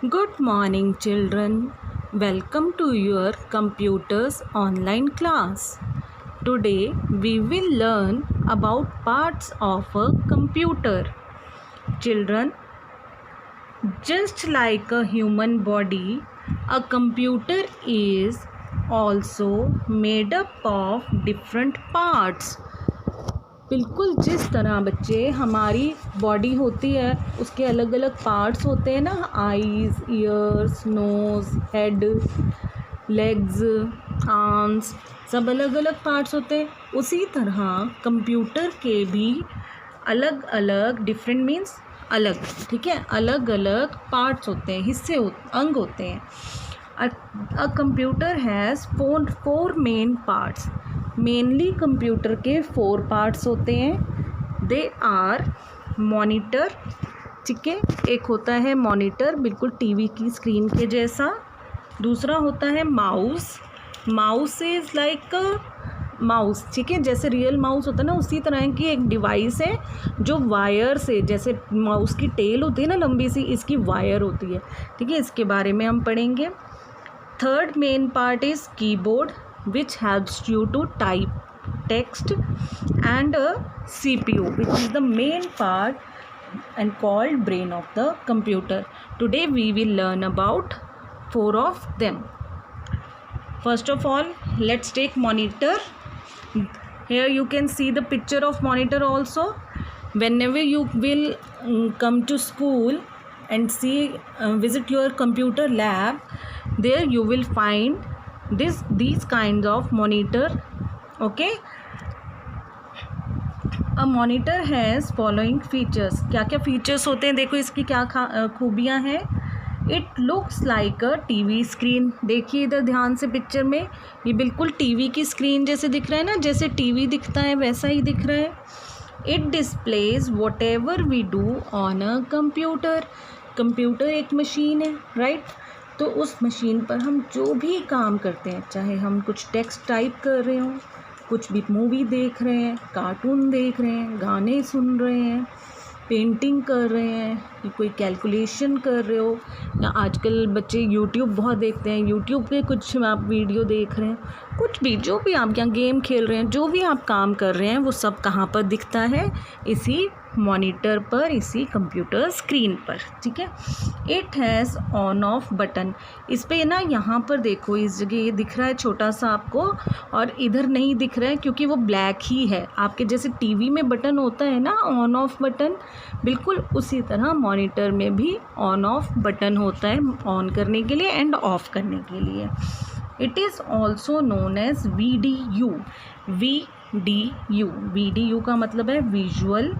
Good morning, children. Welcome to your computer's online class. Today, we will learn about parts of a computer. Children, just like a human body, a computer is also made up of different parts. बिल्कुल जिस तरह बच्चे हमारी body होती है उसके अलग अलग पार्ट्स होते हैं ना, eyes, ears, nose, head, legs, arms, सब अलग अलग पार्ट्स होते हैं। उसी तरह कंप्यूटर के भी अलग अलग, डिफरेंट मीन्स अलग, ठीक है, अलग अलग पार्ट्स होते हैं, हिस्से अंग होते हैं। A computer has four main parts. Mainly computer के 4 पार्ट्स होते हैं। दे आर मॉनिटर, ठीक है, एक होता है मॉनिटर बिल्कुल टीवी की स्क्रीन के जैसा। दूसरा होता है mouse. Mouse is like mouse, ठीक है, जैसे रियल माउस होता है ना, उसी तरह की एक डिवाइस है जो वायर से, जैसे माउस की टेल होती है ना लंबी सी, इसकी वायर होती है, ठीक है, इसके बारे में हम पढ़ेंगे। Third main part is keyboard which helps you to type text, and a CPU which is the main part and called brain of the computer. Today we will learn about 4 of them. First of all, let's take monitor. Here you can see the picture of monitor also. Whenever you will come to school and see visit your computer lab, there you will find these kinds of monitor. Okay, a monitor has following features. क्या क्या features होते हैं, देखो इसकी क्या खूबियाँ हैं। It looks like a TV screen. देखिए इधर ध्यान से पिक्चर में, ये बिल्कुल टीवी की स्क्रीन जैसे दिख रहा है ना, जैसे टीवी दिखता है वैसा ही दिख रहा है। It displays whatever we do on a computer. Computer एक मशीन है, राइट, तो उस मशीन पर हम जो भी काम करते हैं, चाहे हम कुछ टेक्स्ट टाइप कर रहे हों, कुछ भी मूवी देख रहे हैं, कार्टून देख रहे हैं, गाने सुन रहे हैं, पेंटिंग कर रहे हैं, या कोई कैलकुलेशन कर रहे हो, या आजकल बच्चे यूट्यूब बहुत देखते हैं, यूट्यूब पे कुछ आप वीडियो देख रहे हैं, कुछ भी, जो भी आप यहाँ गेम खेल रहे हैं, जो भी आप काम कर रहे हैं, वो सब कहाँ पर दिखता है, इसी मॉनिटर पर, इसी कंप्यूटर स्क्रीन पर, ठीक है। It has on off button. इस पे ना, यहाँ पर देखो, इस जगह ये दिख रहा है छोटा सा आपको, और इधर नहीं दिख रहा है क्योंकि वो ब्लैक ही है। आपके जैसे टीवी में बटन होता है ना, ऑन ऑफ बटन, बिल्कुल उसी तरह मॉनिटर में भी ऑन ऑफ बटन होता है, ऑन करने के लिए एंड ऑफ करने के लिए। It is also known as VDU। VDU का मतलब है विजुअल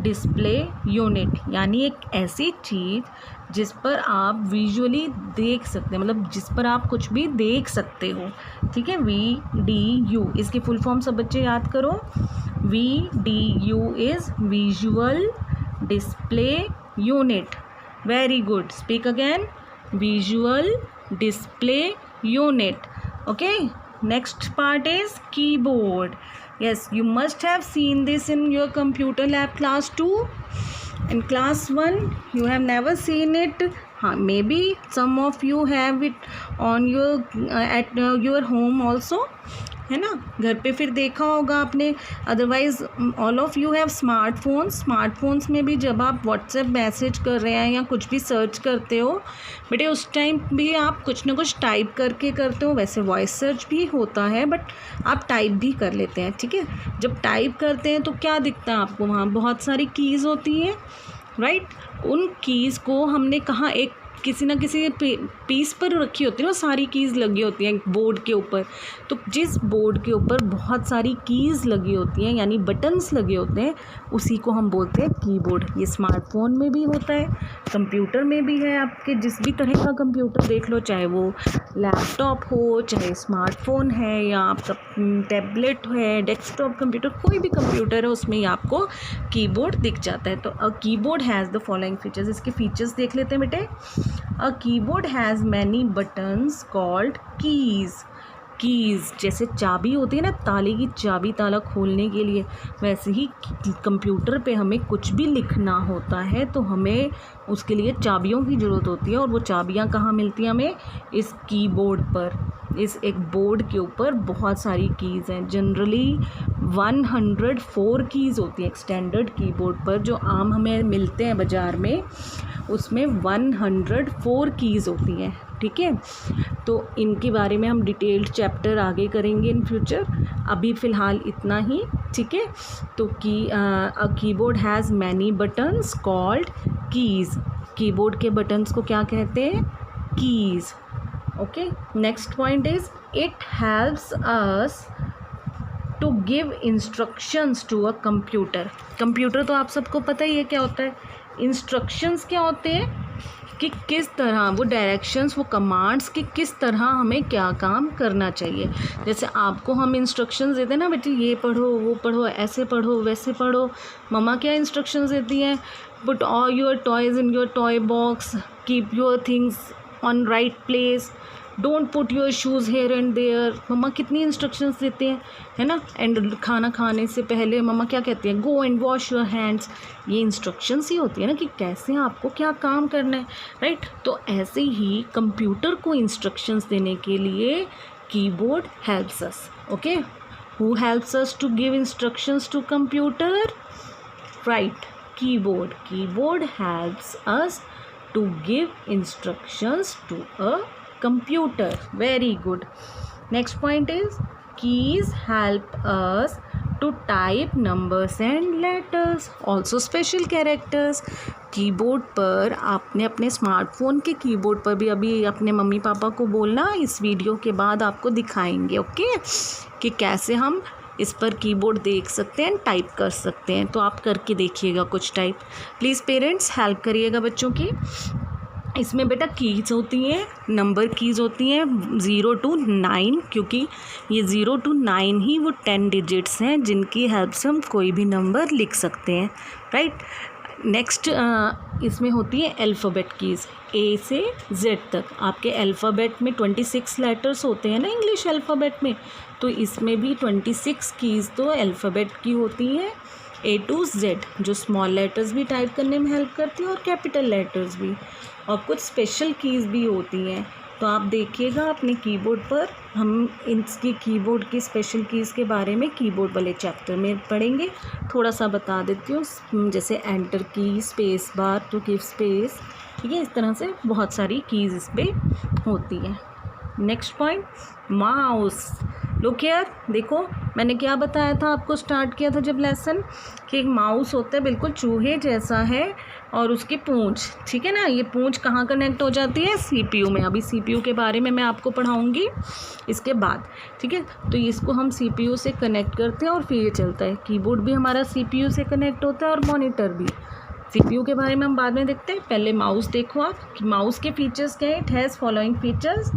डिस्प्ले यूनिट, यानी एक ऐसी चीज़ जिस पर आप विजुअली देख सकते हैं, मतलब जिस पर आप कुछ भी देख सकते हो, ठीक है। VDU, इसकी फुल फॉर्म सब बच्चे याद करो। VDU is visual display unit. Very good, speak again, visual display unit. Okay, next part is keyboard. Yes, you must have seen this in your computer lab class 2. In class 1 you have never seen it. Maybe some of you have it on your at your home also, है ना, घर पे फिर देखा होगा आपने। Otherwise all of you have smartphones. Smartphones में भी जब आप व्हाट्सएप मैसेज कर रहे हैं या कुछ भी सर्च करते हो बेटे, उस टाइम भी आप कुछ ना कुछ टाइप करके करते हो। वैसे वॉइस सर्च भी होता है, बट आप टाइप भी कर लेते हैं, ठीक है। जब टाइप करते हैं तो क्या दिखता है आपको, वहाँ बहुत सारी कीज़ होती हैं, राइट। उन कीज़ को हमने कहाँ, एक किसी ना किसी पीस पर रखी होती है ना, सारी कीज़ लगी होती हैं बोर्ड के ऊपर। तो जिस बोर्ड के ऊपर बहुत सारी कीज़ लगी होती हैं, यानी बटन्स लगे होते हैं, उसी को हम बोलते हैं कीबोर्ड। ये स्मार्टफोन में भी होता है, कंप्यूटर में भी है। आपके जिस भी तरह का कंप्यूटर देख लो, चाहे वो लैपटॉप हो, चाहे स्मार्टफोन है, या आपका टैबलेट है, डेस्कटॉप कंप्यूटर, कोई भी कंप्यूटर है, उसमें ही आपको कीबोर्ड दिख जाता है। तो a keyboard has the following features. इसके फीचर्स देख लेते हैं बेटे। A keyboard has many buttons called keys. Keys, जैसे चाबी होती है ना, ताले की चाबी ताला खोलने के लिए, वैसे ही कंप्यूटर पे हमें कुछ भी लिखना होता है तो हमें उसके लिए चाबियों की ज़रूरत होती है। और वो चाबियाँ कहाँ मिलती हैं हमें? इस कीबोर्ड पर। इस एक बोर्ड के ऊपर बहुत सारी कीज़ हैं। जनरली 104 कीज़ होती हैं एक स्टैंडर्ड कीबोर्ड पर, जो आम हमें मिलते हैं बाज़ार में, उसमें 104 कीज़ होती हैं। ठीक है, तो इनके बारे में हम डिटेल्ड चैप्टर आगे करेंगे इन फ्यूचर, अभी फ़िलहाल इतना ही। ठीक है, तो a keyboard has many buttons called keys. Keyboard के बटन्स को क्या कहते हैं? Keys. Okay, next point is it helps us to give instructions to a computer. Computer तो आप सबको पता ही है क्या होता है। इंस्ट्रक्शंस क्या होते हैं कि किस तरह वो डायरेक्शंस, वो कमांड्स कि किस तरह हमें क्या काम करना चाहिए। जैसे आपको हम इंस्ट्रक्शंस देते हैं ना, बेटी ये पढ़ो, वो पढ़ो, ऐसे पढ़ो, वैसे पढ़ो। मम्मा क्या इंस्ट्रक्शंस देती हैं? Put all your toys in your toy box, keep your things on right place, don't put your shoes here and there. मम्मा कितनी इंस्ट्रक्शंस देते हैं, है ना। एंड खाना खाने से पहले मम्मा क्या कहती हैं? Go and wash your hands. ये इंस्ट्रक्शंस ही होती है ना कि कैसे आपको क्या काम करना है, राइट। तो ऐसे ही कंप्यूटर को इंस्ट्रक्शंस देने के लिए keyboard helps us. Okay, who helps us to give instructions to computer? Right, keyboard. Keyboard helps us to give instructions to a computer. Very good. Next point is keys help us to type numbers and letters, also special characters. Keyboard पर आपने अपने smartphone के keyboard पर भी अभी अपने mummy papa को बोलना, इस वीडियो के बाद आपको दिखाएंगे। ओके, कि कैसे हम इस पर कीबोर्ड देख सकते हैं, टाइप कर सकते हैं। तो आप करके देखिएगा कुछ टाइप। प्लीज़ पेरेंट्स हेल्प करिएगा बच्चों की। इसमें बेटा कीज़ होती हैं, नंबर कीज़ होती हैं 0 to 9, क्योंकि ये 0 to 9 ही वो 10 डिजिट्स हैं जिनकी हेल्प से हम कोई भी नंबर लिख सकते हैं, राइट। नेक्स्ट इसमें होती है अल्फ़ाबेट कीज़, ए से जेड तक। आपके अल्फ़ाबेट में 26 लेटर्स होते हैं ना इंग्लिश अल्फ़ाबेट में, तो इसमें भी 26 कीज़ तो अल्फ़ाबेट की होती हैं, ए टू जेड, जो स्मॉल लेटर्स भी टाइप करने में हेल्प करती हैं और कैपिटल लेटर्स भी, और कुछ स्पेशल कीज़ भी होती हैं। तो आप देखिएगा अपने कीबोर्ड पर, हम इनकी कीबोर्ड की स्पेशल कीज़ के बारे में कीबोर्ड वाले चैप्टर में पढ़ेंगे। थोड़ा सा बता देती हूँ, जैसे enter key, space bar to give space, ठीक है। इस तरह से बहुत सारी कीज़ इस पर होती हैं। Next point, mouse. Look here, देखो मैंने क्या बताया था आपको, स्टार्ट किया था जब लेसन, कि एक माउस होता है बिल्कुल चूहे जैसा है और उसकी पूंछ, ठीक है ना। ये पूंछ कहाँ कनेक्ट हो जाती है? सीपीयू में। अभी सीपीयू के बारे में मैं आपको पढ़ाऊँगी इसके बाद, ठीक है। तो इसको हम सीपीयू से कनेक्ट करते हैं और फिर ये चलता है। कीबोर्ड भी हमारा सीपीयू से कनेक्ट होता है और मॉनिटर भी। सीपीयू के बारे में हम बाद में देखते हैं, पहले माउस देखो आप कि माउस के फीचर्स क्या है। It has following features.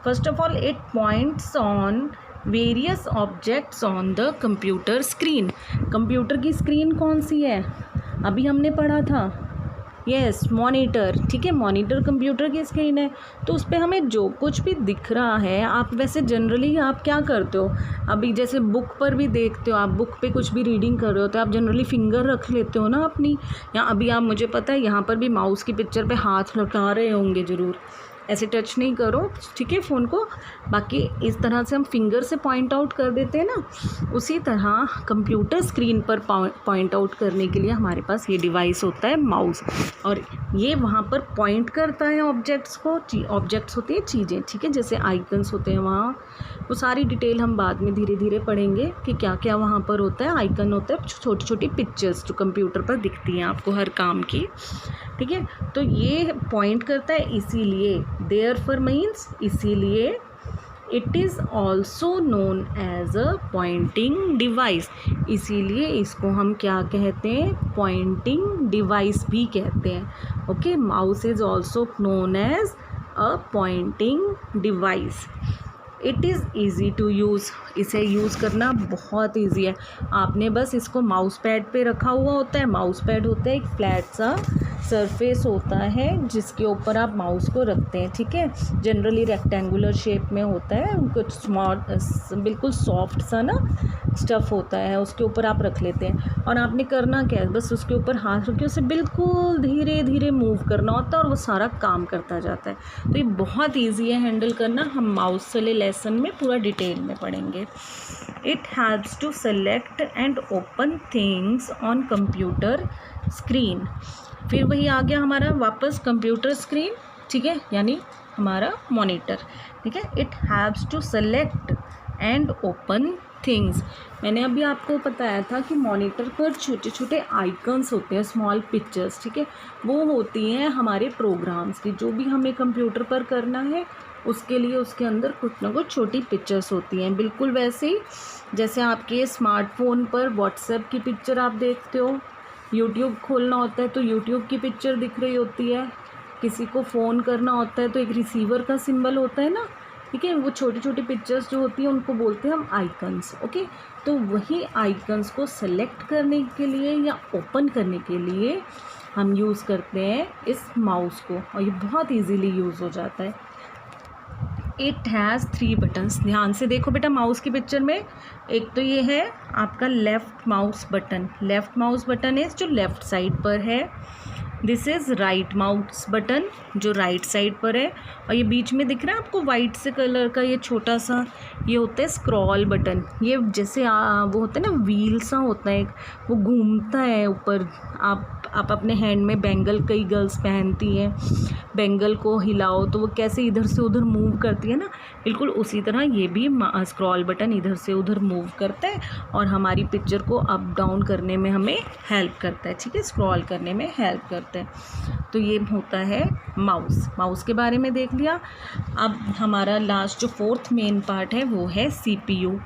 First of all, it points on various objects on the computer screen. Computer की स्क्रीन कौन सी है? अभी हमने पढ़ा था, यस, मॉनिटर, ठीक है। मॉनिटर कंप्यूटर की स्क्रीन है, तो उस पर हमें जो कुछ भी दिख रहा है, आप वैसे जनरली आप क्या करते हो, अभी जैसे बुक पर भी देखते हो, आप बुक पे कुछ भी रीडिंग कर रहे हो तो आप जनरली फिंगर रख लेते हो ना अपनी, या अभी आप, मुझे पता है यहाँ पर भी माउस की पिक्चर पे हाथ लगा रहे होंगे ज़रूर, ऐसे टच नहीं करो, ठीक है, फ़ोन को। बाकी इस तरह से हम फिंगर से पॉइंट आउट कर देते हैं ना, उसी तरह कंप्यूटर स्क्रीन पर पॉइंट आउट करने के लिए हमारे पास ये डिवाइस होता है माउस, और ये वहाँ पर पॉइंट करता है ऑब्जेक्ट्स को। ऑब्जेक्ट्स होती हैं चीज़ें, ठीक है, जैसे आइकन्स होते हैं वहाँ, वो सारी डिटेल हम बाद में धीरे धीरे पढ़ेंगे कि क्या क्या वहाँ पर होता है। आइकन होता है छोटी छोटी पिक्चर्स जो कंप्यूटर पर दिखती हैं आपको हर काम की, ठीक है। तो ये पॉइंट करता है, इसीलिए देयरफॉर मीन्स इसीलिए। It is also known as a pointing device, इसीलिए इसको हम क्या कहते हैं? पॉइंटिंग डिवाइस भी कहते हैं। Okay, mouse is also known as a pointing device. It is easy to use, इसे यूज़ करना बहुत ईजी है। आपने बस इसको माउस पैड पे रखा हुआ होता है। माउस पैड होता है एक फ्लैट सा सरफेस होता है जिसके ऊपर आप माउस को रखते हैं, ठीक है। जनरली रेक्टेंगुलर शेप में होता है, कुछ स्मॉल बिल्कुल सॉफ्ट सा ना स्टफ़ होता है, उसके ऊपर आप रख लेते हैं। और आपने करना क्या है, बस उसके ऊपर हाथ रख के उसे बिल्कुल धीरे धीरे मूव करना होता है और वो सारा काम करता जाता है। तो ये बहुत ईजी है हैंडल करना, हम माउस वाले लेसन में पूरा डिटेल में पढ़ेंगे। It helps to select and open things on computer screen. फिर वही आ गया हमारा वापस कंप्यूटर स्क्रीन, ठीक है, यानी हमारा मॉनिटर, ठीक है। It helps to select and open things. मैंने अभी आपको बताया था कि मॉनिटर पर छोटे छोटे आइकन्स होते हैं, स्मॉल पिक्चर्स, ठीक है, वो होती हैं हमारे प्रोग्राम्स की। जो भी हमें कंप्यूटर पर करना है उसके लिए उसके अंदर कुछ ना कुछ छोटी पिक्चर्स होती हैं। बिल्कुल वैसे ही जैसे आपके स्मार्टफोन पर व्हाट्सएप की पिक्चर आप देखते हो, यूट्यूब खोलना होता है तो यूट्यूब की पिक्चर दिख रही होती है, किसी को फ़ोन करना होता है तो एक रिसीवर का सिंबल होता है ना, ठीक है। वो छोटी छोटी पिक्चर्स जो होती हैं उनको बोलते हैं हम आइकन्स, ओके। तो वही आइकन्स को सेलेक्ट करने के लिए या ओपन करने के लिए हम यूज़ करते हैं इस माउस को, और ये बहुत ईजीली यूज़ हो जाता है। It has 3 buttons. ध्यान से देखो बेटा माउस की पिक्चर में, एक तो ये है आपका left mouse button, left mouse button है जो लेफ़्ट साइड पर है। This is right mouse button जो राइट साइड पर है। और ये बीच में दिख रहा है आपको वाइट से कलर का ये छोटा सा, ये होता है स्क्रॉल बटन। ये जैसे वो होता है ना व्हील सा होता है, वो घूमता है ऊपर। आप अपने हैंड में बैंगल कई गर्ल्स पहनती हैं, बैंगल को हिलाओ तो वो कैसे इधर से उधर मूव करती है ना, बिल्कुल उसी तरह ये भी स्क्रॉल बटन इधर से उधर मूव करता है और हमारी पिक्चर को अप डाउन करने में हमें हेल्प करता है, ठीक है, स्क्रॉल करने में हेल्प करता है। तो ये होता है माउस के बारे में देख लिया। अब हमारा लास्ट जो 4th मेन पार्ट है वो है CPU।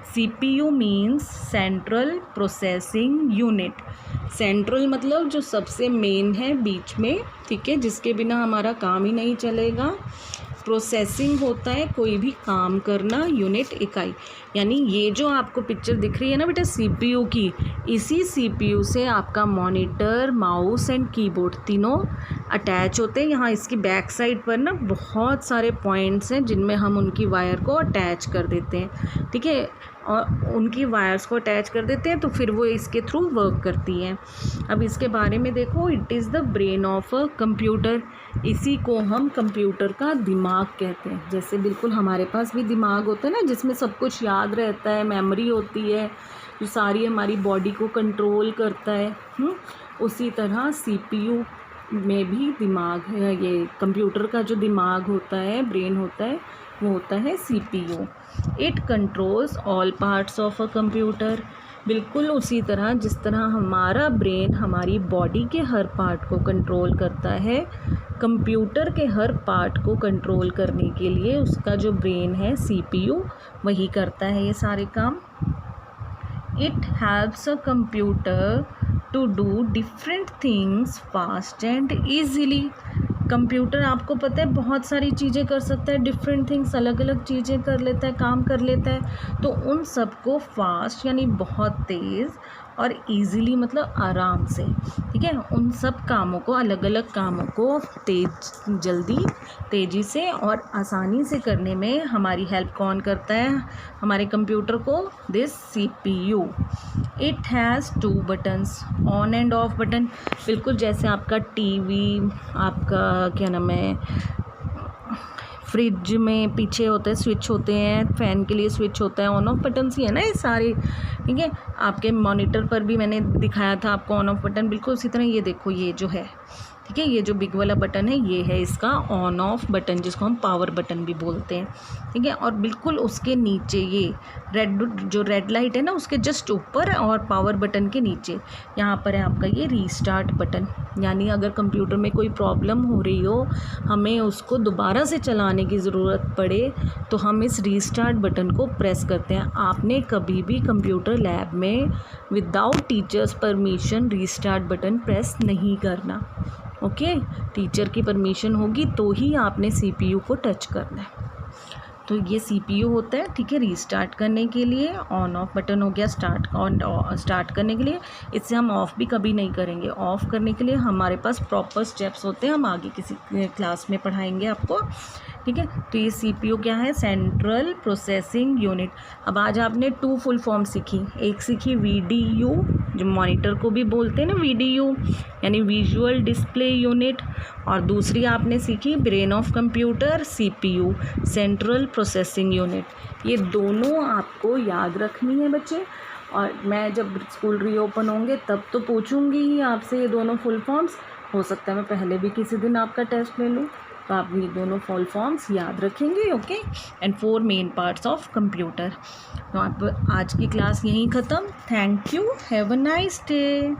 CPU means central processing unit. Central मतलब जो सबसे मेन है बीच में, ठीक है, जिसके बिना हमारा काम ही नहीं चलेगा। प्रोसेसिंग होता है कोई भी काम करना, यूनिट इकाई। यानी ये जो आपको पिक्चर दिख रही है ना बेटा CPU की, इसी CPU से आपका मॉनिटर, माउस एंड कीबोर्ड तीनों अटैच होते हैं। यहाँ इसकी बैक साइड पर ना बहुत सारे पॉइंट्स हैं जिनमें हम उनकी वायर को अटैच कर देते हैं, ठीक है, और उनकी वायर्स को अटैच कर देते हैं तो फिर वो इसके थ्रू वर्क करती हैं। अब इसके बारे में देखो, it is the brain of a computer. इसी को हम कंप्यूटर का दिमाग कहते हैं। जैसे बिल्कुल हमारे पास भी दिमाग होता है ना जिसमें सब कुछ याद रहता है, मेमोरी होती है जो सारी हमारी बॉडी को कंट्रोल करता है, उसी तरह CPU में भी दिमाग है। ये कंप्यूटर का जो दिमाग होता है, ब्रेन होता है, वो होता है CPU। It controls all parts of a computer. बिल्कुल उसी तरह जिस तरह हमारा ब्रेन हमारी बॉडी के हर पार्ट को कंट्रोल करता है, कंप्यूटर के हर पार्ट को कंट्रोल करने के लिए उसका जो ब्रेन है CPU वही करता है ये सारे काम। It helps a computer to do different things fast and easily. Computer आपको पता है बहुत सारी चीज़ें कर सकता है, डिफरेंट थिंग्स, अलग अलग चीज़ें कर लेता है, काम कर लेता है। तो उन सबको फास्ट यानी बहुत तेज़ और इजीली मतलब आराम से, ठीक है, उन सब कामों को, अलग अलग कामों को तेज़ी से और आसानी से करने में हमारी हेल्प कौन करता है, हमारे कंप्यूटर को, this CPU। It has 2 buttons, on end off button. बिल्कुल जैसे आपका टीवी, आपका क्या नाम है, फ्रिज में पीछे होते हैं स्विच होते हैं, फ़ैन के लिए स्विच होता है, ऑन ऑफ बटन ही है ना ये सारे, ठीक है। आपके मॉनिटर पर भी मैंने दिखाया था आपको ऑन ऑफ बटन, बिल्कुल उसी तरह ये देखो ये जो है, ठीक है, ये जो बिग वाला बटन है ये है इसका ऑन ऑफ बटन, जिसको हम पावर बटन भी बोलते हैं, ठीक है। और बिल्कुल उसके नीचे ये रेड लाइट है ना, उसके जस्ट ऊपर और पावर बटन के नीचे यहाँ पर है आपका ये रीस्टार्ट बटन। यानी अगर कंप्यूटर में कोई प्रॉब्लम हो रही हो, हमें उसको दोबारा से चलाने की ज़रूरत पड़े, तो हम इस रीस्टार्ट बटन को प्रेस करते हैं। आपने कभी भी कंप्यूटर लैब में without teachers permission restart button press नहीं करना, ओके। टीचर की परमिशन होगी तो ही आपने CPU को टच करना है। तो ये CPU होता है, ठीक है, रीस्टार्ट करने के लिए। ऑन ऑफ बटन हो गया स्टार्ट करने के लिए। इससे हम ऑफ़ भी कभी नहीं करेंगे। ऑफ़ करने के लिए हमारे पास प्रॉपर स्टेप्स होते हैं, हम आगे किसी क्लास में पढ़ाएंगे आपको, ठीक है। तो ये CPU क्या है, सेंट्रल प्रोसेसिंग यूनिट। अब आज आपने 2 फुल फॉर्म सीखी। एक सीखी VDU, जो मॉनिटर को भी बोलते हैं ना, VDU यानी विजुअल डिस्प्ले यूनिट, और दूसरी आपने सीखी brain of computer, CPU, central processing unit. ये दोनों आपको याद रखनी है बच्चे। और मैं जब स्कूल रीओपन होंगे तब तो पूछूंगी ही आपसे ये दोनों फुल फॉर्म्स। हो सकता है मैं पहले भी किसी दिन आपका टेस्ट ले लूँ, तो आप ये दोनों फुल फॉर्म्स याद रखेंगे, okay. And 4 main parts of computer. तो आप आज की क्लास यहीं ख़त्म। Thank you, have a nice day.